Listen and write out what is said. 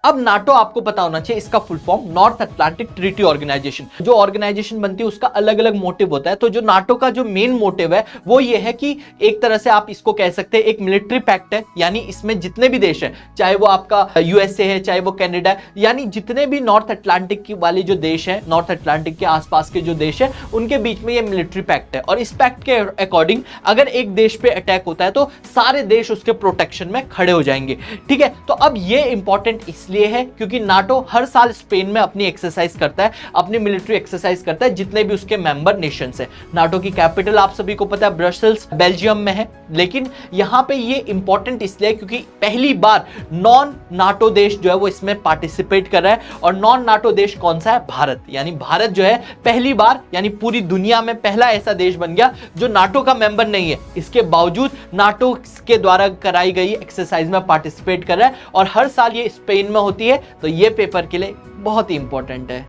अब नाटो आपको पता होना चाहिए, इसका full form North Atlantic Treaty Organization. जो ऑर्गेनाइजेशन बनती है उसका अलग अलग मोटिव होता है। तो जो नाटो का जो मेन मोटिव है वो ये है कि एक तरह से आप इसको कह सकते हैं एक मिलिट्री पैक्ट है, यानी इसमें जितने भी देश हैं, चाहे वो आपका यूएसए है, चाहे वो कनाडा है, यानी जितने भी नॉर्थ अटलांटिक की वाले जो देश हैं, नॉर्थ अटलांटिक के आसपास के जो देश हैं, उनके बीच में ये मिलिट्री पैक्ट है। और इस पैक्ट के अकॉर्डिंग अगर एक देश पे अटैक होता है तो सारे देश उसके प्रोटेक्शन में खड़े हो जाएंगे। ठीक है, तो अब ये इंपॉर्टेंट इसलिए है क्योंकि नाटो हर साल स्पेन में अपनी एक्सरसाइज करता है, अपनी मिलिट्री एक्सरसाइज करता है, जितने भी उसके मेंबर नेशंस हैं। नाटो की कैपिटल आप सभी को पता है ब्रसेल्स बेल्जियम में है, लेकिन यहां पे ये इंपॉर्टेंट इसलिए क्योंकि पहली बार नॉन नाटो देश जो है वो इसमें पार्टिसिपेट कर रहा है। और नॉन नाटो देश कौन सा है? भारत। यानी भारत जो है पहली बार, यानी पूरी दुनिया में पहला ऐसा देश बन गया जो नाटो का मेंबर नहीं है, इसके बावजूद नाटो के द्वारा कराई गई एक्सरसाइज में पार्टिसिपेट कर रहा है। और हर साल ये स्पेन में होती है, तो ये पेपर के लिए बहुत ही इंपॉर्टेंट है।